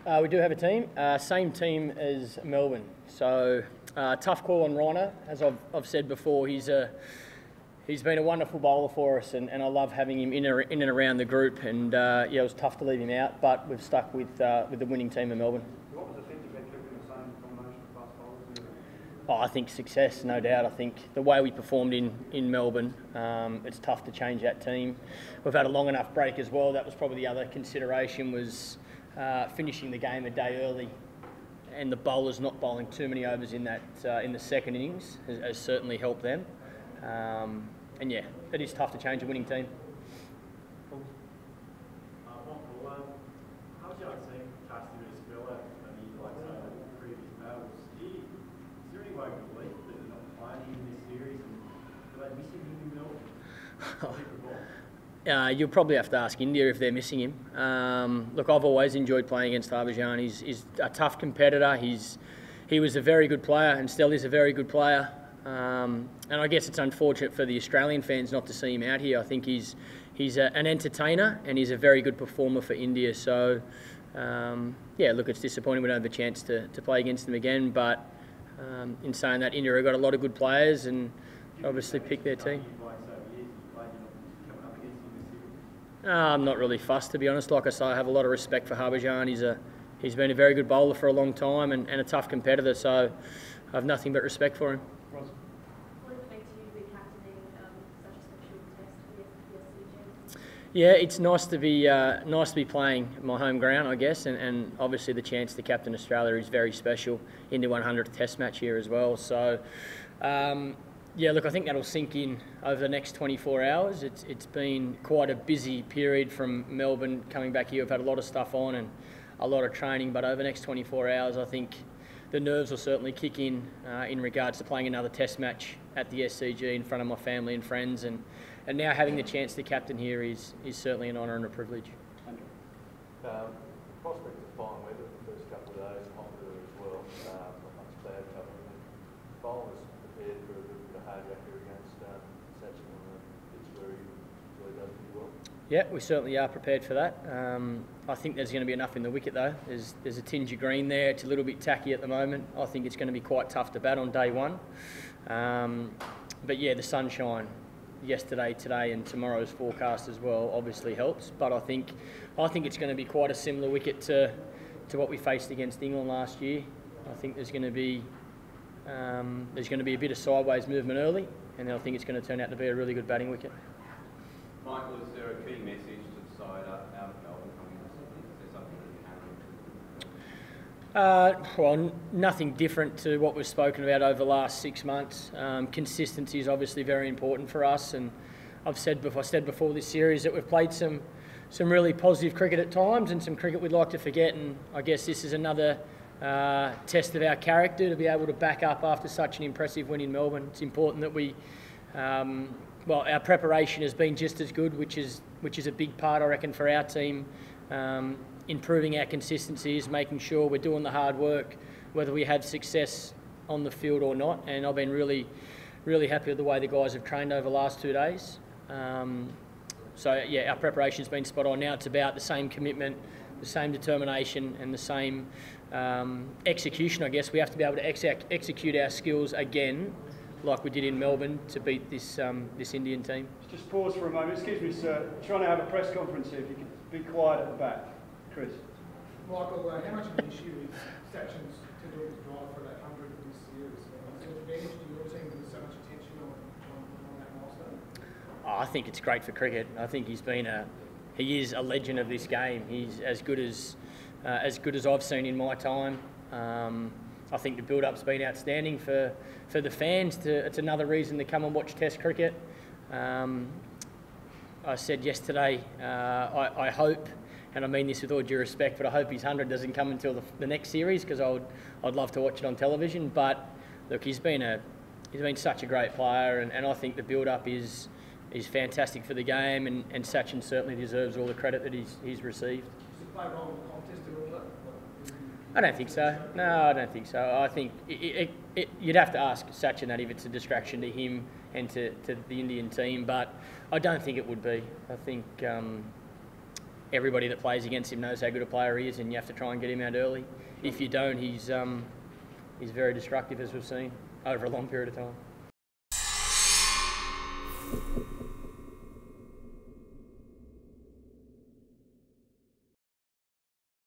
We do have a team, same team as Melbourne. So tough call on Rhino, as I've said before. He's been a wonderful bowler for us, and I love having him in and around the group. And yeah, it was tough to leave him out, but we've stuck with the winning team of Melbourne. What was the sense of keeping the same combination of fast bowlers? Oh, I think success, no doubt. I think the way we performed in Melbourne, it's tough to change that team. We've had a long enough break as well. That was probably the other consideration, was finishing the game a day early, and the bowlers not bowling too many overs in the second innings has certainly helped them. And yeah, it is tough to change a winning team. How would you like to see casting a spell out and you like to say the previous battles? Is there any way of belief that they're not playing in this series, and are they missing him in Melbourne? You'll probably have to ask India if they're missing him. Look, I've always enjoyed playing against Harbhajan. He's a tough competitor. He was a very good player and still is a very good player. And I guess it's unfortunate for the Australian fans not to see him out here. I think he's an entertainer and he's a very good performer for India. So, yeah, look, it's disappointing we don't have the chance to play against them again. But in saying that, India have got a lot of good players and obviously picked their team. I'm not really fussed, to be honest. Like I say, I have a lot of respect for Harbhajan. He's been a very good bowler for a long time and a tough competitor. So I have nothing but respect for him. What does it make to you be captaining such a special test for the SCG? Yeah, it's nice to be playing my home ground, I guess, and obviously the chance to captain Australia is very special in the 100th Test match here as well. So, yeah, look, I think that'll sink in over the next 24 hours. It's been quite a busy period from Melbourne coming back here. We've had a lot of stuff on and a lot of training, but over the next 24 hours, I think the nerves will certainly kick in regards to playing another Test match at the SCG in front of my family and friends, and now having the chance to captain here is certainly an honour and a privilege. Prospect of fine weather the first couple of days, hot weather as well, not much cloud cover. Bowlers prepared for a little bit of hard yakka against Sachin on the pitch where he really does pretty well. Yeah, we certainly are prepared for that. I think there's going to be enough in the wicket though. There's a tinge of green there. It's a little bit tacky at the moment. I think it's going to be quite tough to bat on day one. But yeah, the sunshine yesterday, today and tomorrow's forecast as well obviously helps. But I think it's going to be quite a similar wicket to what we faced against England last year. I think there's going to be a bit of sideways movement early, and then I think it's going to turn out to be a really good batting wicket. Michael, is there a key message to the side out of Melbourne coming this evening? Is there something that you can well, nothing different to what we've spoken about over the last 6 months. Consistency is obviously very important for us, and I said before this series that we've played some really positive cricket at times and some cricket we'd like to forget, and I guess this is another test of our character to be able to back up after such an impressive win in Melbourne. It's important that we well, our preparation has been just as good, which is a big part, I reckon, for our team. Improving our consistencies, making sure we're doing the hard work, whether we have success on the field or not. And I've been really, really happy with the way the guys have trained over the last 2 days. So yeah, our preparation's been spot on. Now it's about the same commitment, the same determination, and the same execution. I guess we have to be able to execute our skills again, like we did in Melbourne, to beat this Indian team. Just pause for a moment. Excuse me, sir. Trying to have a press conference here. If you could be quiet at the back. Chris. Michael, how much of an issue is Sachin's tendulous drive for that 100 of this series? Is there an advantage to your team with so much attention on that milestone? I think it's great for cricket. I think he is a legend of this game. He's as good as I've seen in my time. I think the build-up's been outstanding for the fans. It's another reason to come and watch Test cricket. I said yesterday, I hope, and I mean this with all due respect, but I hope his 100 doesn't come until the next series, because I'd love to watch it on television. But look, he's been such a great player, and I think the build-up is fantastic for the game, and Sachin certainly deserves all the credit that he's received. Does it play a role in the contest at all? I don't think so. No, I don't think so. I think you'd have to ask Sachin that if it's a distraction to him and to the Indian team, but I don't think it would be. I think everybody that plays against him knows how good a player he is, and you have to try and get him out early. If you don't, he's very destructive, as we've seen over a long period of time.